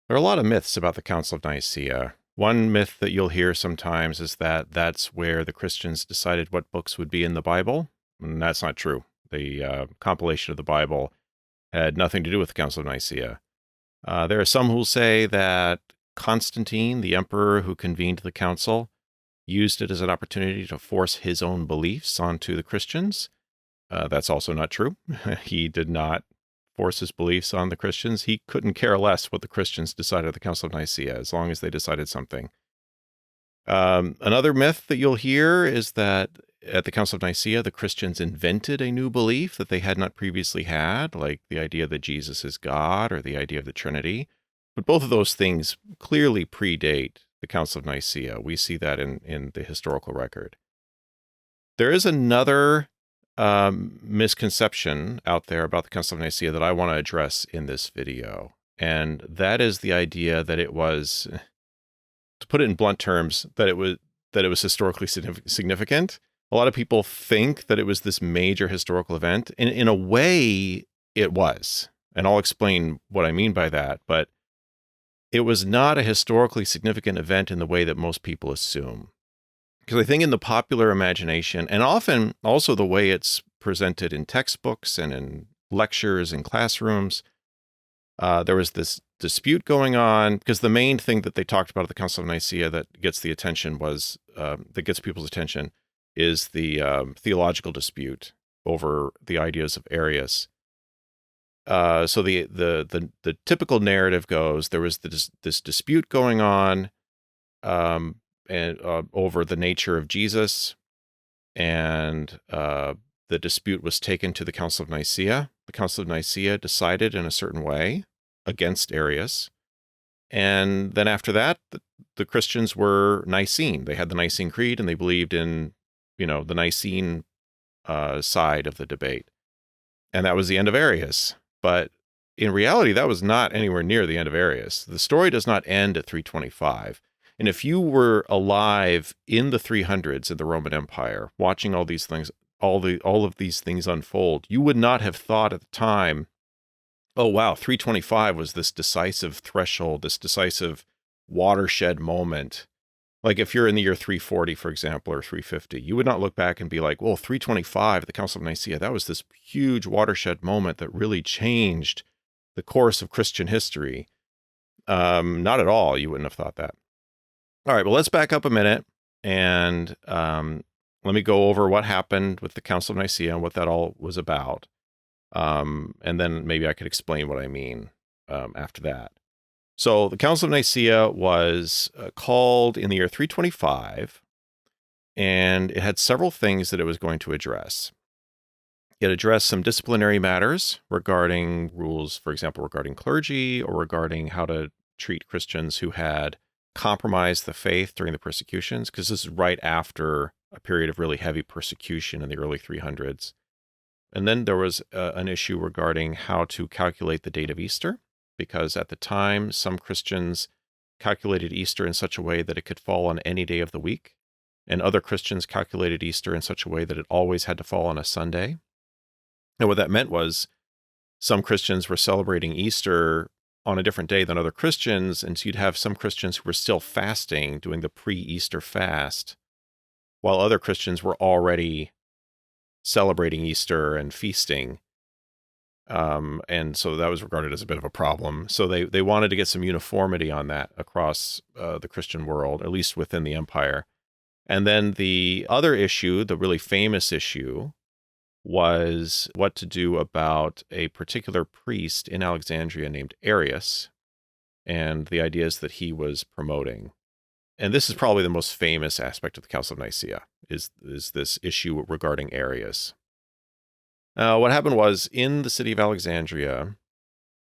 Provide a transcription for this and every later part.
There are a lot of myths about the Council of Nicaea. One myth that you'll hear sometimes is that that's where the Christians decided what books would be in the Bible, and that's not true. The compilation of the Bible had nothing to do with the Council of Nicaea. There are some who say that Constantine, the emperor who convened the council, used it as an opportunity to force his own beliefs onto the Christians. That's also not true. He did not force his beliefs on the Christians. He couldn't care less what the Christians decided at the Council of Nicaea, as long as they decided something. Another myth that you'll hear is that at the Council of Nicaea, the Christians invented a new belief that they had not previously had, like the idea that Jesus is God or the idea of the Trinity. But both of those things clearly predate the Council of Nicaea. We see that in the historical record. There is another misconception out there about the Council of Nicaea that I want to address in this video. And that is the idea that it was, to put it in blunt terms, that it was historically significant. A lot of people think that it was this major historical event. And in a way, it was. And I'll explain what I mean by that. But it was not a historically significant event in the way that most people assume. Because I think in the popular imagination, and often also the way it's presented in textbooks and in lectures in classrooms, there was this dispute going on, because the main thing that they talked about at the Council of Nicaea that gets the attention that gets people's attention is the theological dispute over the ideas of Arius. So the typical narrative goes, there was this dispute going on, and over the nature of Jesus, and the dispute was taken to the Council of Nicaea. The Council of Nicaea decided in a certain way against Arius, and then after that, the Christians were Nicene. They had the Nicene Creed, and they believed in, the Nicene side of the debate, and that was the end of Arius. But in reality, that was not anywhere near the end of Arius. The story does not end at 325. And if you were alive in the 300s in the Roman Empire, watching all these things, all of these things unfold, you would not have thought at the time, oh wow, 325 was this decisive threshold, this decisive watershed moment. Like if you're in the year 340, for example, or 350, you would not look back and be like, well, 325, the Council of Nicaea, that was this huge watershed moment that really changed the course of Christian history. Not at all. You wouldn't have thought that. All right, well, let's back up a minute and let me go over what happened with the Council of Nicaea and what that all was about. And then maybe I could explain what I mean after that. So the Council of Nicaea was called in the year 325, and it had several things that it was going to address. It addressed some disciplinary matters regarding rules, for example, regarding clergy or regarding how to treat Christians who had compromised the faith during the persecutions, because this is right after a period of really heavy persecution in the early 300s. And then there was an issue regarding how to calculate the date of Easter, because at the time, some Christians calculated Easter in such a way that it could fall on any day of the week, and other Christians calculated Easter in such a way that it always had to fall on a Sunday. And what that meant was some Christians were celebrating Easter on a different day than other Christians, and so you'd have some Christians who were still fasting, doing the pre-Easter fast, while other Christians were already celebrating Easter and feasting. And so that was regarded as a bit of a problem. So they wanted to get some uniformity on that across the Christian world, at least within the empire. And then the other issue, the really famous issue, was what to do about a particular priest in Alexandria named Arius, and the ideas that he was promoting. And this is probably the most famous aspect of the Council of Nicaea, is this issue regarding Arius. What happened was, in the city of Alexandria,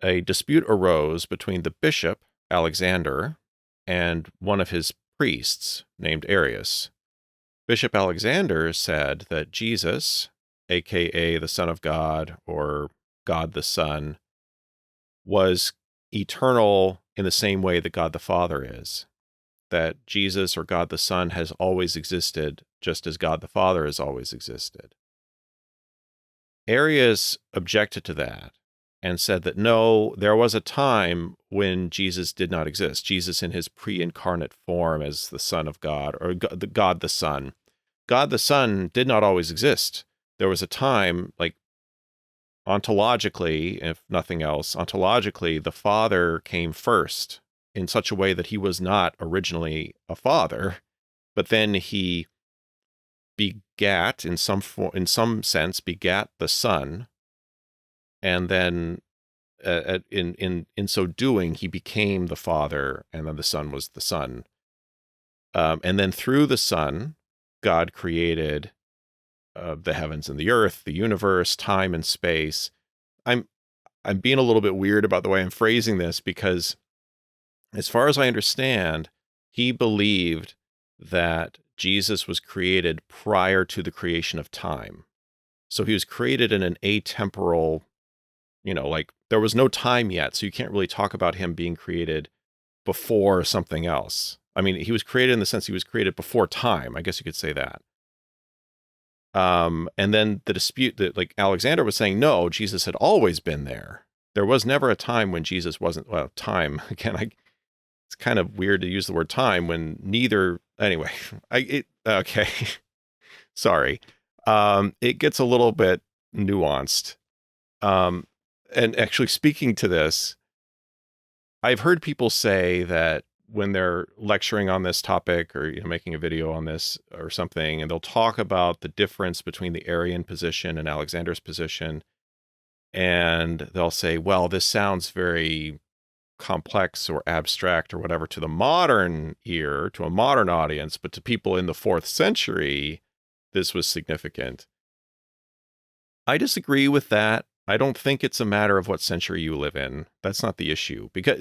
a dispute arose between the bishop, Alexander, and one of his priests named Arius. Bishop Alexander said that Jesus, aka the Son of God, or God the Son, was eternal in the same way that God the Father is. That Jesus, or God the Son, has always existed just as God the Father has always existed. Arius objected to that and said that no, there was a time when Jesus did not exist. Jesus in his pre-incarnate form as the Son of God, or God the Son. God the Son did not always exist. There was a time, like ontologically, if nothing else, ontologically, the Father came first in such a way that he was not originally a father, but then he begat in some sense begat the Son, and then in so doing he became the Father, and then the Son was the Son, and then through the Son, God created the heavens and the earth, the universe, time and space. I'm being a little bit weird about the way I'm phrasing this because, as far as I understand, he believed that Jesus was created prior to the creation of time. So he was created in an atemporal, like there was no time yet. So you can't really talk about him being created before something else. I mean, he was created in the sense he was created before time. I guess you could say that. And then the dispute that, like Alexander was saying, no, Jesus had always been there. There was never a time when Jesus wasn't. Well, time again. It's kind of weird to use the word time when neither. Anyway, okay. Sorry. It gets a little bit nuanced. And actually, speaking to this, I've heard people say that when they're lecturing on this topic or making a video on this or something, and they'll talk about the difference between the Arian position and Alexander's position, and they'll say, well, this sounds very complex or abstract or whatever to the modern ear, to a modern audience, but to people in the 4th century, this was significant. I disagree with that. I don't think it's a matter of what century you live in. That's not the issue. Because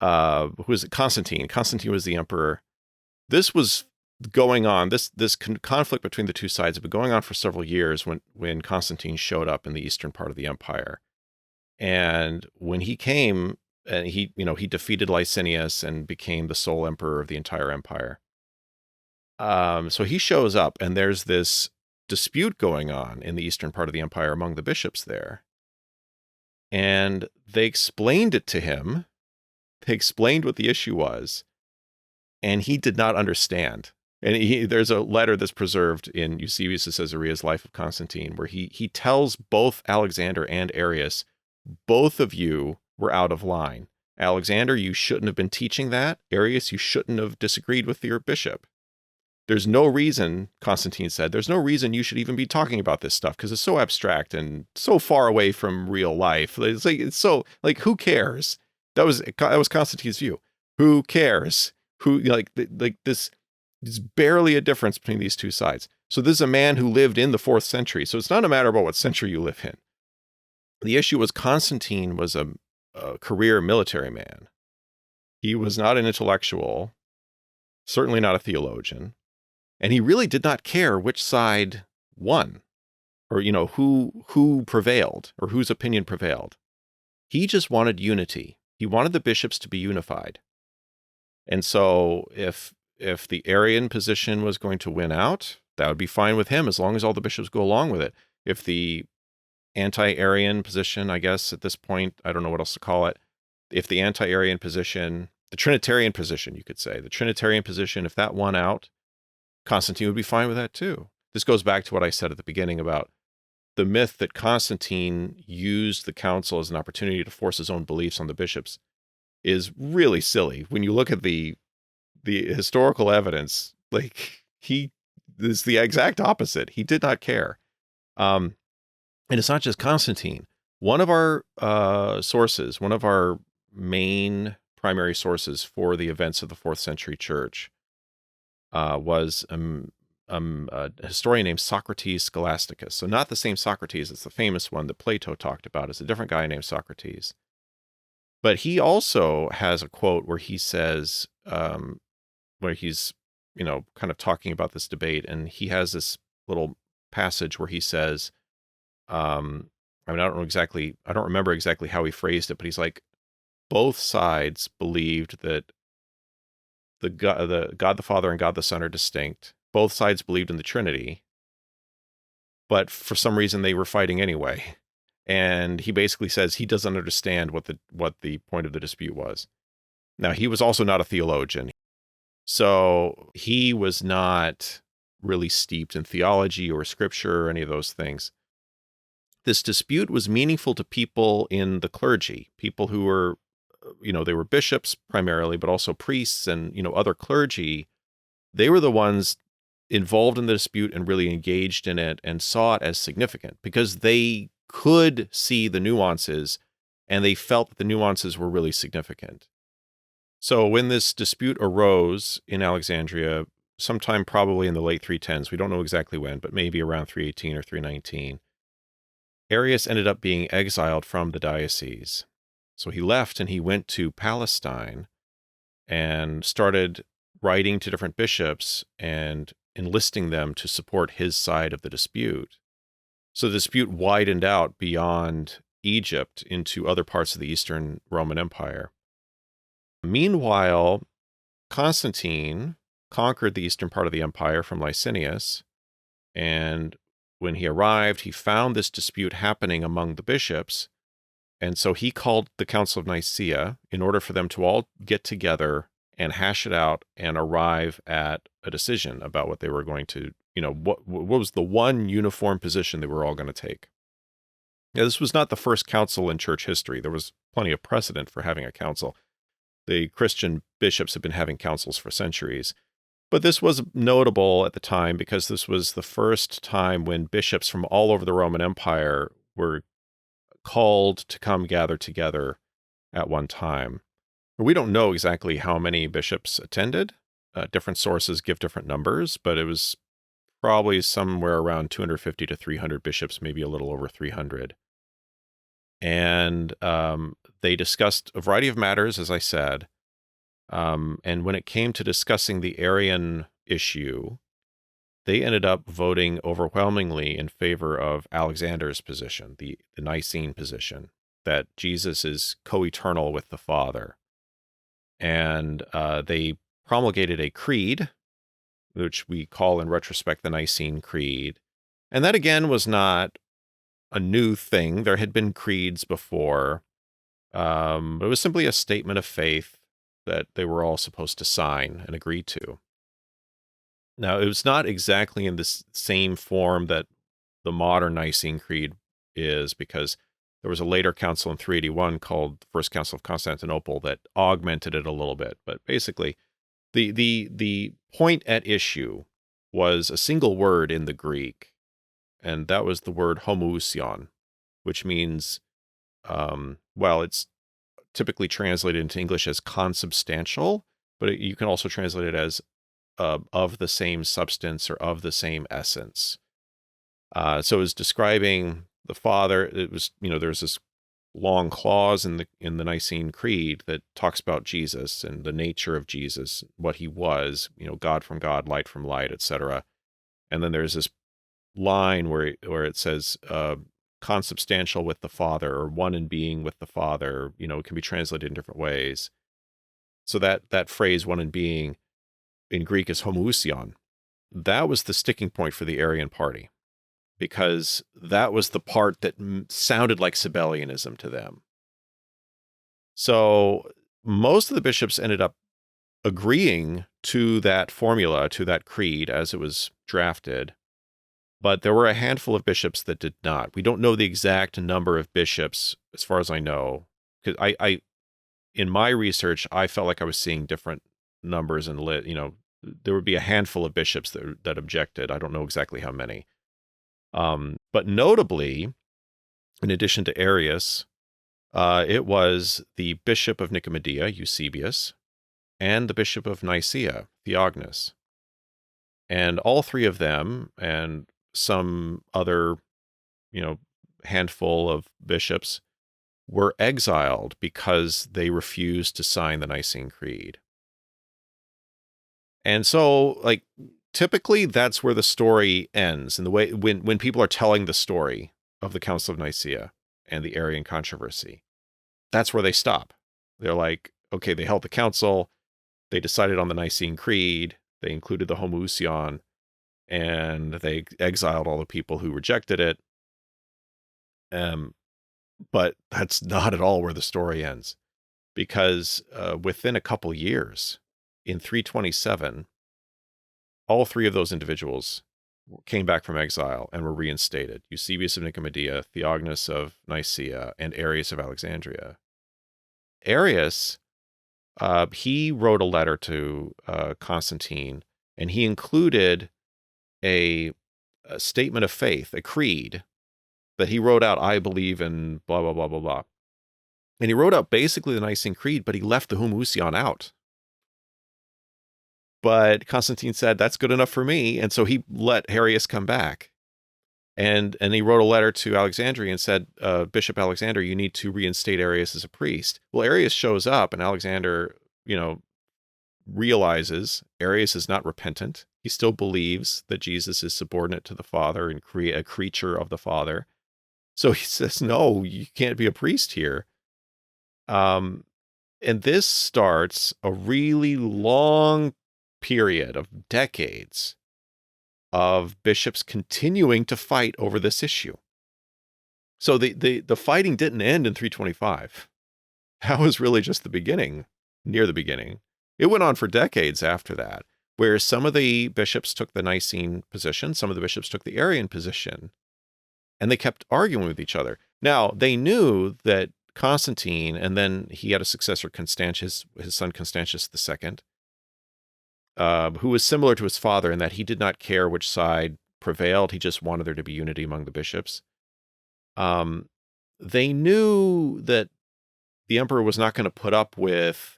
who is it? Constantine. Constantine was the emperor. This was going on. This conflict between the two sides had been going on for several years when Constantine showed up in the eastern part of the empire. And when he came, and he defeated Licinius and became the sole emperor of the entire empire. So he shows up, and there's this dispute going on in the eastern part of the empire among the bishops there. And they explained it to him. They explained what the issue was, and he did not understand. And there's a letter that's preserved in Eusebius of Caesarea's Life of Constantine, where he tells both Alexander and Arius, both of you were out of line. Alexander, you shouldn't have been teaching that. Arius, you shouldn't have disagreed with your bishop. There's no reason, Constantine said, there's no reason you should even be talking about this stuff because it's so abstract and so far away from real life. It's so who cares? That was Constantine's view. Who cares? This is barely a difference between these two sides. So this is a man who lived in the 4th century. So it's not a matter about what century you live in. The issue was Constantine was a career military man. He was not an intellectual, certainly not a theologian. And he really did not care which side won or, who prevailed or whose opinion prevailed. He just wanted unity. He wanted the bishops to be unified. And so if the Arian position was going to win out, that would be fine with him as long as all the bishops go along with it. If the anti-Arian position, I guess at this point, I don't know what else to call it. If the anti-Arian position, the Trinitarian position, you could say, the Trinitarian position, if that won out, Constantine would be fine with that too. This goes back to what I said at the beginning about the myth that Constantine used the council as an opportunity to force his own beliefs on the bishops is really silly. When you look at the historical evidence, he is the exact opposite. He did not care. And it's not just Constantine. One of our sources, one of our main primary sources for the events of the 4th century church was a historian named Socrates Scholasticus. So not the same Socrates as the famous one that Plato talked about. It's a different guy named Socrates. But he also has a quote where he says, where he's, kind of talking about this debate, and he has this little passage where he says, I don't remember exactly how he phrased it, but he's like, both sides believed that the God the Father and God the Son are distinct. Both sides believed in the Trinity. but for some reason they were fighting anyway. And he basically says he doesn't understand what the point of the dispute was. Now, he was also not a theologian, so he was not really steeped in theology or scripture or any of those things. This dispute was meaningful to people in the clergy, people who were, they were bishops primarily, but also priests and, other clergy. They were the ones involved in the dispute and really engaged in it and saw it as significant because they could see the nuances and they felt that the nuances were really significant. So when this dispute arose in Alexandria, sometime probably in the late 310s, we don't know exactly when, but maybe around 318 or 319, Arius ended up being exiled from the diocese. So he left and he went to Palestine and started writing to different bishops and enlisting them to support his side of the dispute. So the dispute widened out beyond Egypt into other parts of the Eastern Roman Empire. Meanwhile, Constantine conquered the eastern part of the empire from Licinius, and when he arrived, he found this dispute happening among the bishops, and so he called the Council of Nicaea in order for them to all get together and hash it out and arrive at a decision about what they were going to, what was the one uniform position they were all going to take. Now, this was not the first council in church history. There was plenty of precedent for having a council. The Christian bishops had been having councils for centuries. But this was notable at the time because this was the first time when bishops from all over the Roman Empire were called to come gather together at one time. We don't know exactly how many bishops attended. Different sources give different numbers, but it was probably somewhere around 250 to 300 bishops, maybe a little over 300. And they discussed a variety of matters, as I said. And when it came to discussing the Arian issue, they ended up voting overwhelmingly in favor of Alexander's position, the Nicene position, that Jesus is co-eternal with the Father. And they promulgated a creed, which we call in retrospect the Nicene Creed. And that, again, was not a new thing. There had been creeds before. But it was simply a statement of faith that they were all supposed to sign and agree to. Now, it was not exactly in the same form that the modern Nicene Creed is, because there was a later council in 381 called the First Council of Constantinople that augmented it a little bit. But basically, the point at issue was a single word in the Greek, and that was the word homoousion, which means, it's typically translated into English as consubstantial, but you can also translate it as of the same substance or of the same essence. So it was describing the Father. It was, there's this long clause in the Nicene Creed that talks about Jesus and the nature of Jesus, what he was, God from God, light from light, etc. And then there's this line where it says consubstantial with the Father, or one in being with the Father. It can be translated in different ways. So that phrase, one in being, in Greek is homoousion. That was the sticking point for the Arian party, because that was the part that sounded like Sabellianism to them. So most of the bishops ended up agreeing to that formula, to that creed as it was drafted. But there were a handful of bishops that did not. We don't know the exact number of bishops, as far as I know, because I in my research, I felt like I was seeing different numbers, and there would be a handful of bishops that objected. I don't know exactly how many. But notably, in addition to Arius, it was the Bishop of Nicomedia, Eusebius, and the Bishop of Nicaea, Theognis. And all three of them, and some other, handful of bishops, were exiled because they refused to sign the Nicene Creed. And so, typically that's where the story ends, in the way when people are telling the story of the Council of Nicaea and the Arian controversy. That's where they stop. They're like, okay, they held the council, they decided on the Nicene Creed, they included the homoousion, and they exiled all the people who rejected it. But that's not at all where the story ends, because within a couple years, in 327, all three of those individuals came back from exile and were reinstated: Eusebius of Nicomedia, Theognis of Nicaea, and Arius of Alexandria. Arius, he wrote a letter to Constantine, and he included a statement of faith, a creed, that he wrote out: I believe in blah, blah, blah, blah, blah. And he wrote out basically the Nicene Creed, but he left the homoousion out. But Constantine said, that's good enough for me. And so he let Arius come back. And he wrote a letter to Alexandria and said, Bishop Alexander, you need to reinstate Arius as a priest. Well, Arius shows up, and Alexander, realizes Arius is not repentant. He still believes that Jesus is subordinate to the Father and a creature of the Father. So he says, no, you can't be a priest here. And this starts a really long period of decades of bishops continuing to fight over this issue. So the fighting didn't end in 325. That was really just the beginning, near the beginning. It went on for decades after that, where some of the bishops took the Nicene position, some of the bishops took the Arian position, and they kept arguing with each other. Now, they knew that Constantine, and then he had a successor, Constantius, his son Constantius II, who was similar to his father in that he did not care which side prevailed. He just wanted there to be unity among the bishops. They knew that the emperor was not going to put up with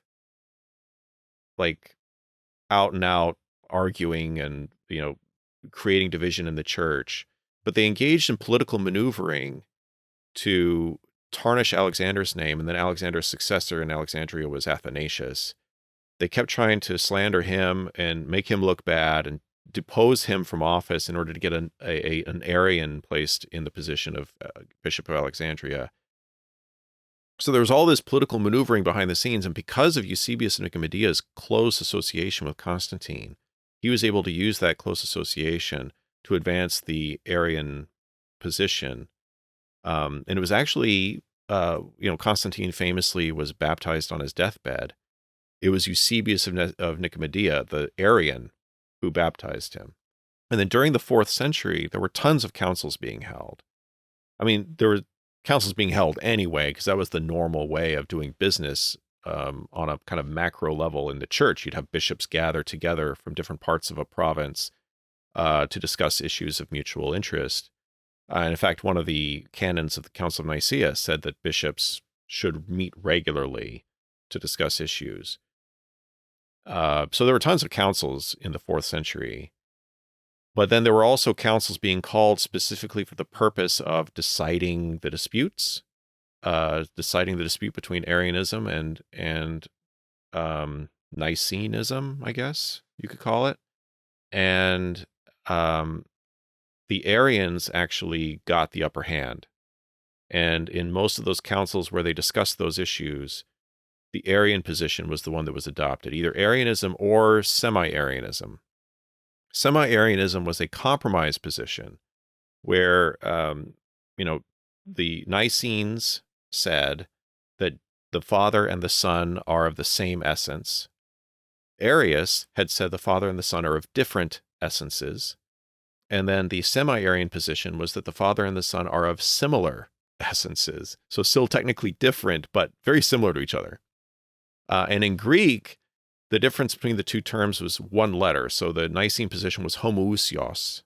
like out and out arguing and, creating division in the church, but they engaged in political maneuvering to tarnish Alexander's name. And then Alexander's successor in Alexandria was Athanasius. They kept trying to slander him and make him look bad and depose him from office in order to get an Arian placed in the position of Bishop of Alexandria. So there was all this political maneuvering behind the scenes, and because of Eusebius of Nicomedia's close association with Constantine, he was able to use that close association to advance the Arian position. And it was actually, Constantine famously was baptized on his deathbed. It was Eusebius of Nicomedia, the Arian, who baptized him. And then during the 4th century, there were tons of councils being held. I mean, there were councils being held anyway, because that was the normal way of doing business on a kind of macro level in the church. You'd have bishops gather together from different parts of a province to discuss issues of mutual interest. And in fact, one of the canons of the Council of Nicaea said that bishops should meet regularly to discuss issues. So there were tons of councils in the 4th century. But then there were also councils being called specifically for the purpose of deciding the disputes, deciding the dispute between Arianism and Nicenism, I guess you could call it. And the Arians actually got the upper hand. And in most of those councils where they discussed those issues, the Arian position was the one that was adopted, either Arianism or semi-Arianism. Semi-Arianism was a compromise position where, the Nicenes said that the Father and the Son are of the same essence. Arius had said the Father and the Son are of different essences. And then the semi-Arian position was that the Father and the Son are of similar essences. So still technically different, but very similar to each other. And in Greek, the difference between the two terms was one letter. So the Nicene position was homoousios,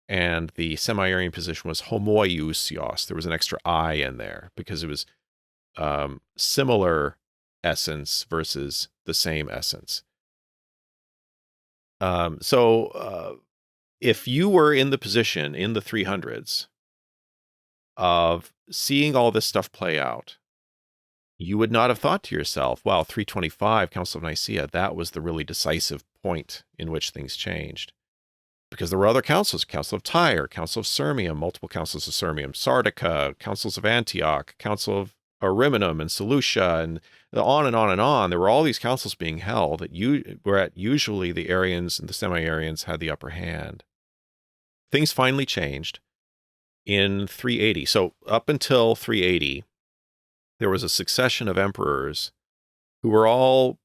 and the semi-Arian position was homoiousios. There was an extra I in there because it was similar essence versus the same essence. If you were in the position in the 300s of seeing all this stuff play out, you would not have thought to yourself, wow, 325, Council of Nicaea, that was the really decisive point in which things changed. Because there were other councils: Council of Tyre, Council of Sirmium, multiple councils of Sirmium, Sardica, councils of Antioch, Council of Ariminum and Seleucia, and on and on and on. There were all these councils being held where usually the Arians and the semi-Arians had the upper hand. things finally changed in 380. So up until 380, there was a succession of emperors who were all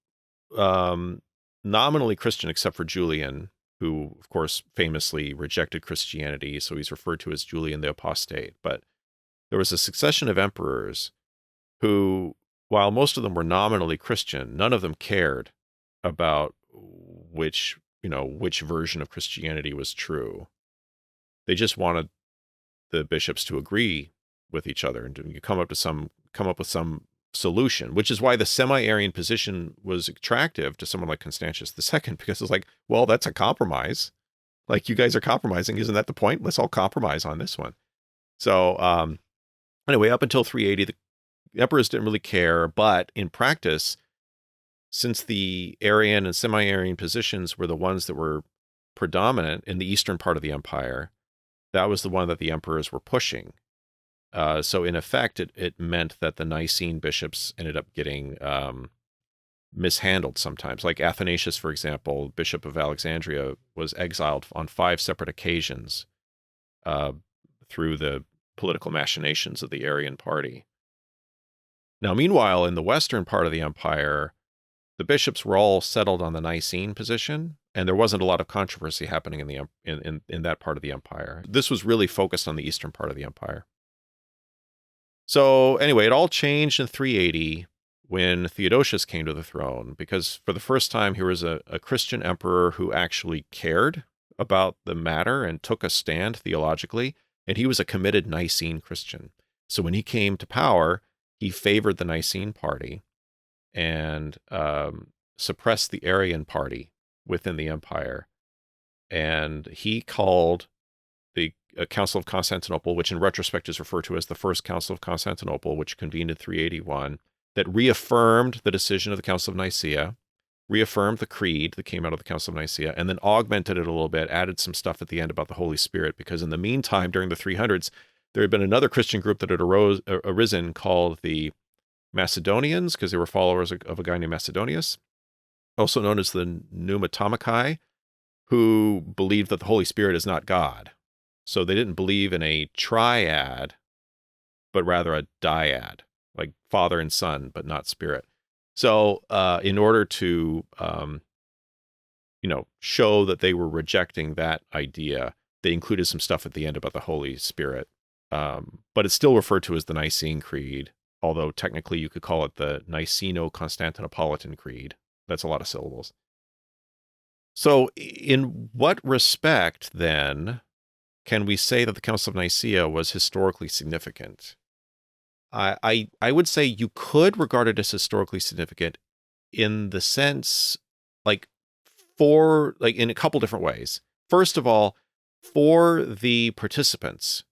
nominally Christian, except for Julian, who, of course, famously rejected Christianity. So he's referred to as Julian the Apostate. But there was a succession of emperors who, while most of them were nominally Christian, none of them cared about which version of Christianity was true. They just wanted the bishops to agree with each other and to come up with some solution, which is why the semi-Arian position was attractive to someone like Constantius II, because it's like, well, that's a compromise. Like, you guys are compromising. Isn't that the point? Let's all compromise on this one. So anyway, up until 380, the emperors didn't really care, but in practice, since the Arian and semi-Arian positions were the ones that were predominant in the eastern part of the empire, that was the one that the emperors were pushing. So in effect, it meant that the Nicene bishops ended up getting mishandled sometimes. Like Athanasius, for example, Bishop of Alexandria, was exiled on 5 separate occasions through the political machinations of the Arian party. Now, meanwhile, in the western part of the empire, the bishops were all settled on the Nicene position, and there wasn't a lot of controversy happening in that part of the empire. This was really focused on the eastern part of the empire. So anyway, it all changed in 380 when Theodosius came to the throne, because for the first time, here was a Christian emperor who actually cared about the matter and took a stand theologically, and he was a committed Nicene Christian. So when he came to power, he favored the Nicene party and suppressed the Arian party within the empire. And he called the Council of Constantinople, which in retrospect is referred to as the First Council of Constantinople, which convened in 381, that reaffirmed the decision of the Council of Nicaea, reaffirmed the creed that came out of the Council of Nicaea, and then augmented it a little bit, added some stuff at the end about the Holy Spirit, because in the meantime, during the 300s, there had been another Christian group that had arisen called the Macedonians, because they were followers of a guy named Macedonius, also known as the Pneumatomachi, who believed that the Holy Spirit is not God. So they didn't believe in a triad, but rather a dyad, like Father and Son, but not Spirit. So in order to, show that they were rejecting that idea, they included some stuff at the end about the Holy Spirit. But it's still referred to as the Nicene Creed, although technically you could call it the Niceno-Constantinopolitan Creed. That's a lot of syllables. So in what respect, then, can we say that the Council of Nicaea was historically significant? I would say you could regard it as historically significant in the sense, in a couple different ways. First of all, for the participants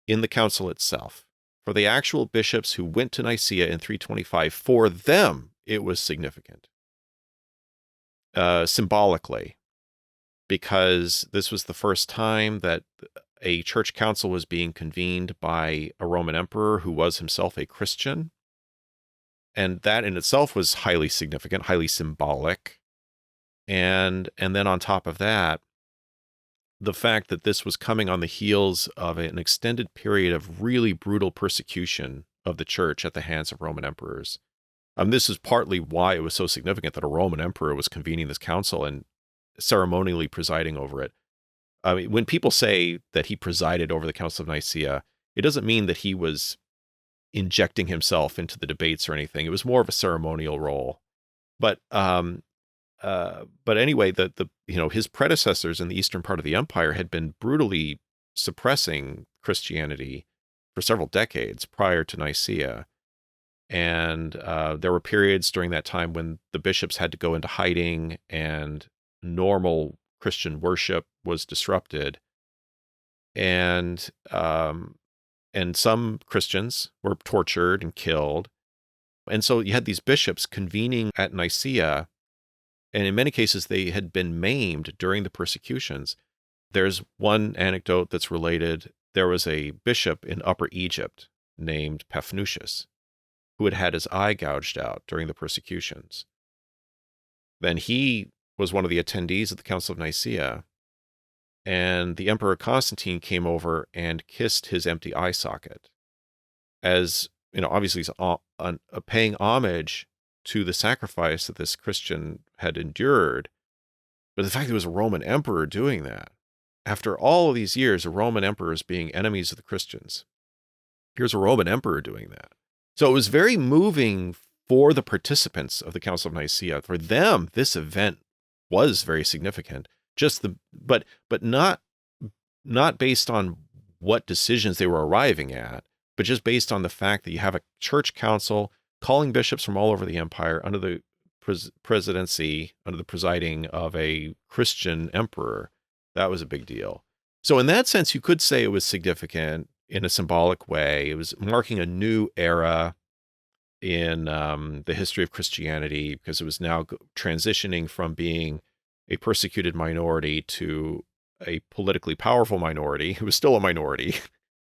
in the council itself, for the actual bishops who went to Nicaea in 325, for them, it was significant. Symbolically, because this was the first time that a church council was being convened by a Roman emperor who was himself a Christian. And that in itself was highly significant, highly symbolic. And then on top of that, the fact that this was coming on the heels of an extended period of really brutal persecution of the church at the hands of Roman emperors. This is partly why it was so significant that a Roman emperor was convening this council and ceremonially presiding over it. I mean, when people say that he presided over the Council of Nicaea, it doesn't mean that he was injecting himself into the debates or anything. It was more of a ceremonial role. But anyway, his predecessors in the eastern part of the empire had been brutally suppressing Christianity for several decades prior to Nicaea. And there were periods during that time when the bishops had to go into hiding and normal Christian worship was disrupted. And some Christians were tortured and killed. And so you had these bishops convening at Nicaea, and in many cases they had been maimed during the persecutions. There's one anecdote that's related. There was a bishop in Upper Egypt named Paphnutius who had had his eye gouged out during the persecutions. Then he was one of the attendees at the Council of Nicaea, and the Emperor Constantine came over and kissed his empty eye socket, as, obviously he's paying homage to the sacrifice that this Christian had endured. But the fact that it was a Roman emperor doing that, after all of these years of Roman emperors being enemies of the Christians, here's a Roman emperor doing that. So it was very moving for the participants of the Council of Nicaea. For them, this event was very significant. But not based on what decisions they were arriving at, but just based on the fact that you have a church council calling bishops from all over the empire under the presidency, under the presiding of a Christian emperor. That was a big deal. So in that sense, you could say it was significant in a symbolic way. It was marking a new era in the history of Christianity, because it was now transitioning from being a persecuted minority to a politically powerful minority. It was still a minority,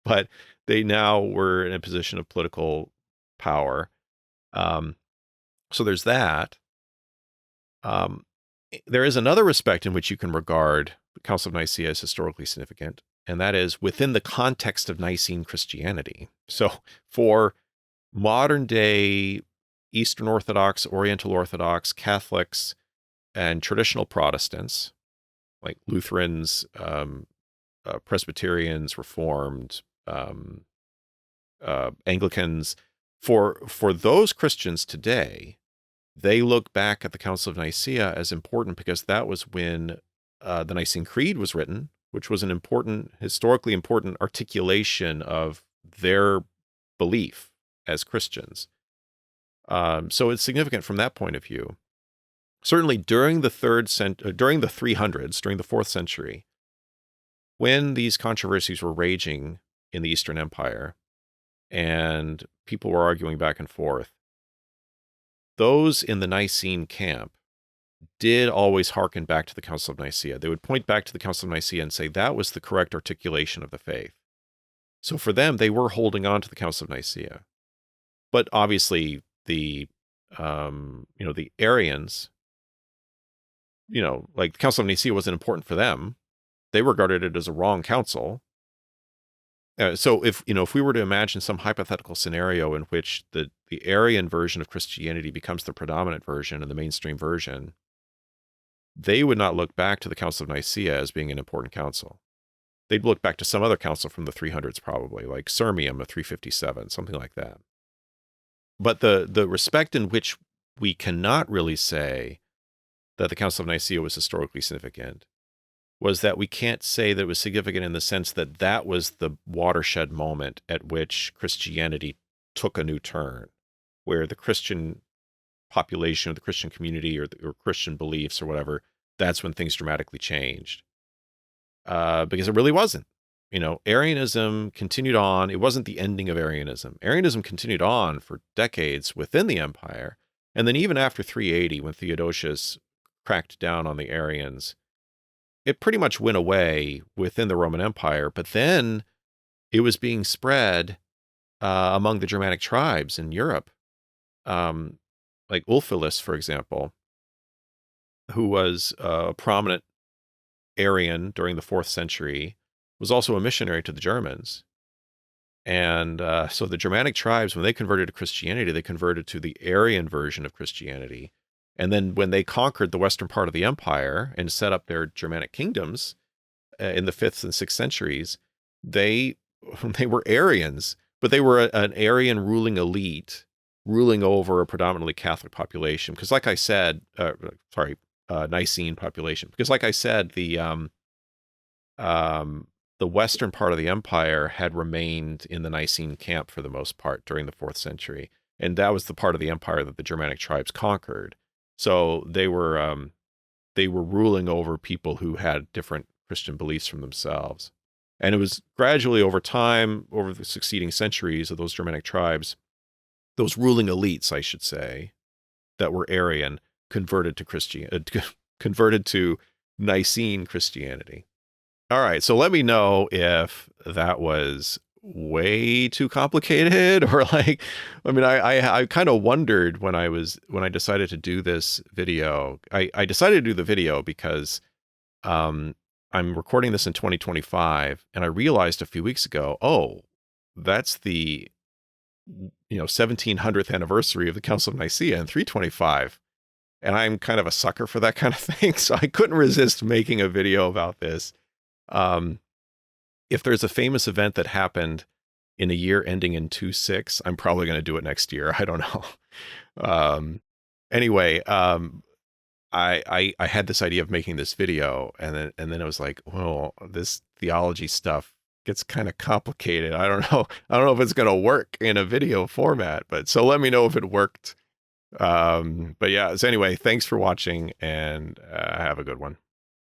but they now were in a position of political power. So there's that. There is another respect in which you can regard the Council of Nicaea as historically significant, and that is within the context of Nicene Christianity. So for modern day Eastern Orthodox, Oriental Orthodox, Catholics, and traditional Protestants, like Lutherans, Presbyterians, Reformed, Anglicans, for those Christians today, they look back at the Council of Nicaea as important because that was when the Nicene Creed was written, which was an historically important articulation of their belief as Christians. So it's significant from that point of view. Certainly during the 300s, during the 4th century, when these controversies were raging in the Eastern Empire and people were arguing back and forth, those in the Nicene camp did always hearken back to the Council of Nicaea. They would point back to the Council of Nicaea and say that was the correct articulation of the faith. So for them, they were holding on to the Council of Nicaea. But obviously the Arians, like the Council of Nicaea wasn't important for them. They regarded it as a wrong council. So if we were to imagine some hypothetical scenario in which the Arian version of Christianity becomes the predominant version and the mainstream version, they would not look back to the Council of Nicaea as being an important council. They'd look back to some other council from the 300s probably, like Sirmium of 357, something like that. But the respect in which we cannot really say that the Council of Nicaea was historically significant was that we can't say that it was significant in the sense that that was the watershed moment at which Christianity took a new turn, where the Christian population or the Christian community or Christian beliefs or whatever, that's when things dramatically changed. Because it really wasn't. Arianism continued on. It wasn't the ending of Arianism. Arianism continued on for decades within the empire. And then even after 380, when Theodosius cracked down on the Arians, it pretty much went away within the Roman Empire. But then it was being spread among the Germanic tribes in Europe. Like Ulfilas, for example, who was a prominent Arian during the 4th century, was also a missionary to the Germans. And so the Germanic tribes, when they converted to Christianity, they converted to the Arian version of Christianity. And then when they conquered the western part of the empire and set up their Germanic kingdoms in the 5th and 6th centuries, they were Arians, but they were an Arian ruling elite, ruling over a predominantly Catholic population. Because like I said, Nicene population. Because like I said, the western part of the empire had remained in the Nicene camp for the most part during the 4th century. And that was the part of the empire that the Germanic tribes conquered. So they were ruling over people who had different Christian beliefs from themselves. And it was gradually over time, over the succeeding centuries of those Germanic tribes, those ruling elites, I should say, that were Arian, converted to Nicene Christianity. All right, so let me know if that was way too complicated, or I kind of wondered when I decided to do this video. I decided to do the video because I'm recording this in 2025, and I realized a few weeks ago, oh, that's the 1700th anniversary of the Council of Nicaea in 325. And I'm kind of a sucker for that kind of thing. So I couldn't resist making a video about this. If there's a famous event that happened in a year ending in 26, I'm probably going to do it next year. I don't know. Anyway, I had this idea of making this video, and then I was like, well, this theology stuff gets kind of complicated. I don't know if it's going to work in a video format, but so let me know if it worked. But yeah, so anyway, thanks for watching, and have a good one.